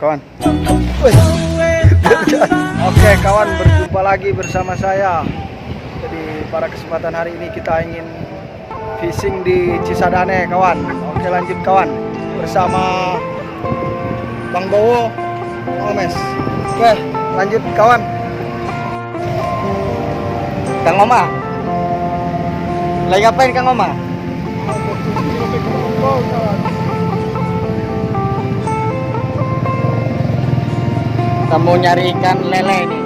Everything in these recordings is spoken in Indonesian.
kawan. Oke kawan, berjumpa lagi bersama saya. Jadi pada kesempatan hari ini kita ingin fishing di Cisadane kawan. Oke lanjut kawan, bersama Bang Bowo, Omes. Oke lanjut kawan. Kang Oma, lagi ngapain Kang Oma? Kita mau nyari ikan lele ini.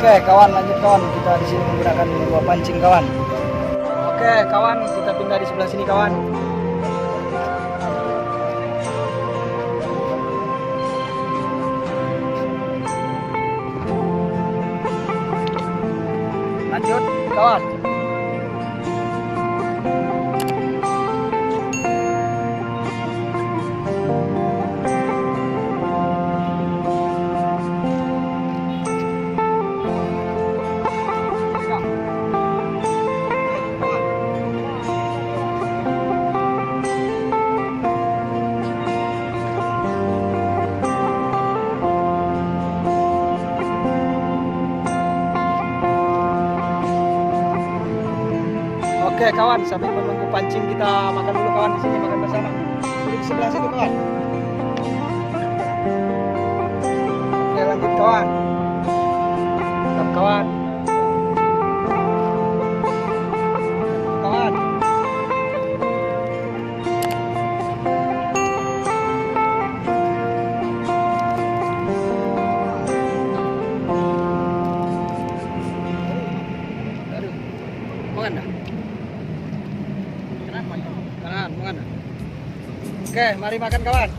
Oke kawan, lanjut kawan, kita di sini menggunakan dua pancing kawan. Oke kawan, kita pindah di sebelah sini kawan. Lanjut kawan. Oke kawan, sambil menunggu pancing kita makan dulu kawan, di sini makan bersama. Duduk sebelah situ kawan. Oke lanjut kawan. Tetap kawan. Kawan. Aduh, mana? Kanan, mana? Oke, mari makan kawan.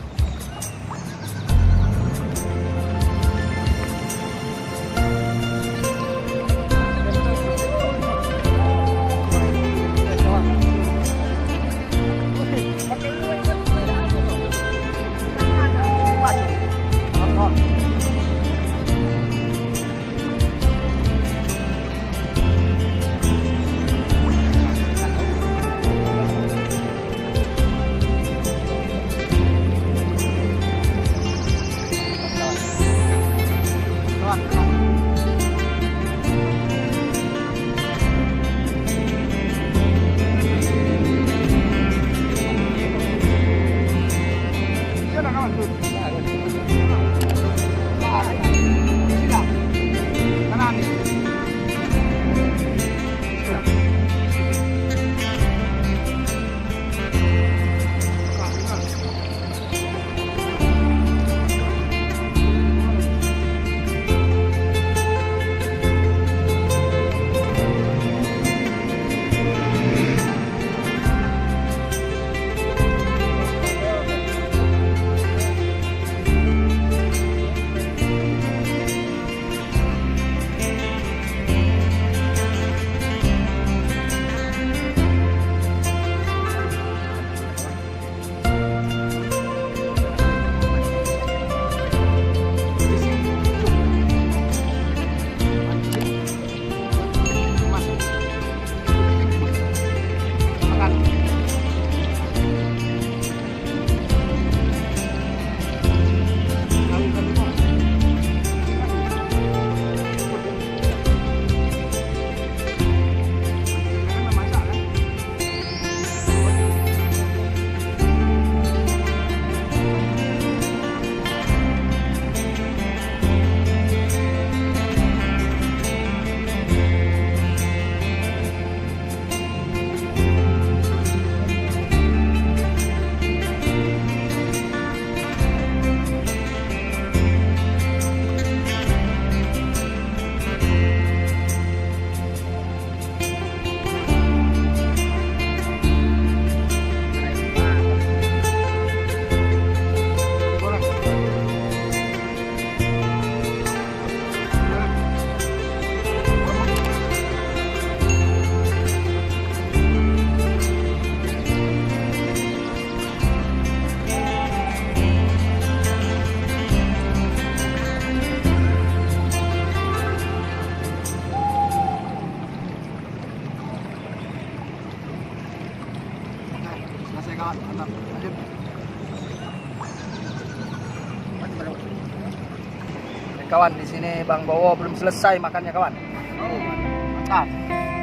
kawan. Di sini Bang Bowo belum selesai makannya kawan. Oh, mantap.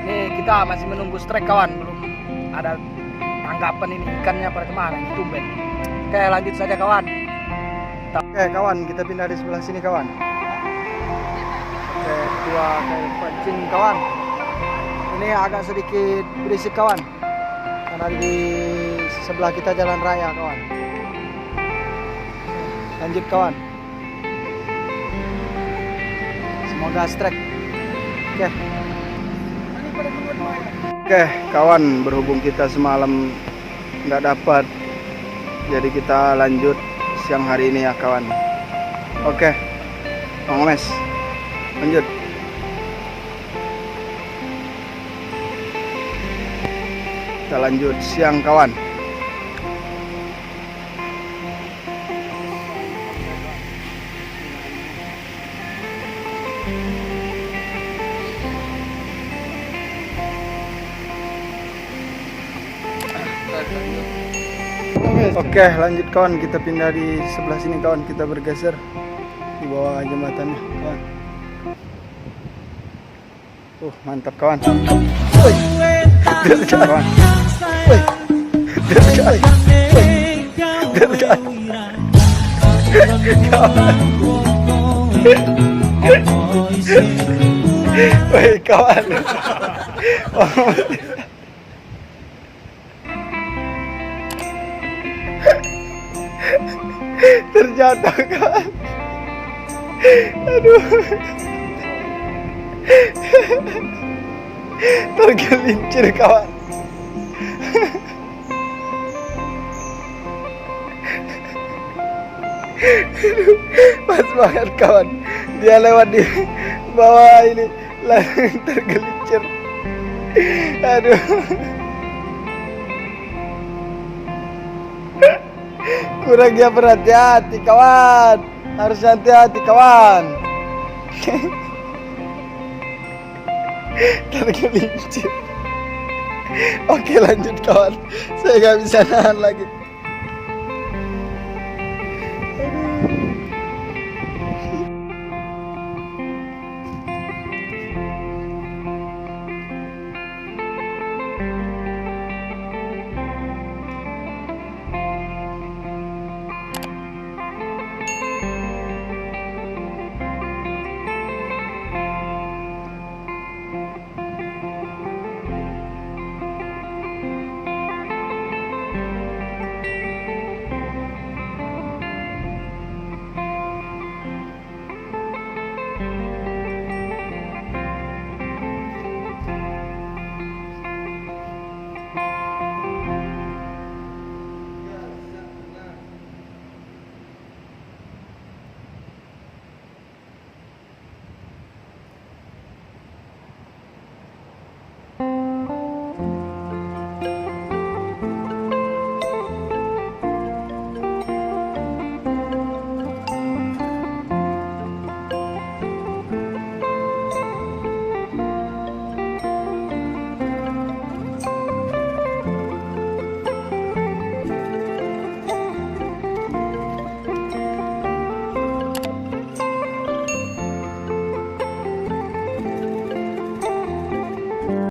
Ini kita masih menunggu strike kawan, belum ada tanggapan ini ikannya pada kemarin tumben. Oke, lanjut saja kawan. Oke kawan, kita pindah di sebelah sini kawan. Oke, dua kayak pancing kawan. Ini agak sedikit berisik kawan, karena di sebelah kita jalan raya kawan. Lanjut kawan. Semoga strike. Oke kawan, berhubung kita semalam nggak dapat, jadi kita lanjut siang hari ini ya kawan. Oke, Bang Omes, lanjut. Kita lanjut siang kawan. Oke, lanjut kawan, kita pindah di sebelah sini kawan, kita bergeser di bawah jembatannya kawan. Mantap kawan. Woi. Kawan. Woi. Woi kawan. Terjatuh kawan. Aduh. Tergelincir kawan. Pas banget kawan, dia lewat di bawah ini langsung tergelincir. Aduh. Kurang dia berhati-hati kawan, harus hati-hati kawan. Tergelincir. Oke lanjut kawan, saya nggak bisa nahan lagi.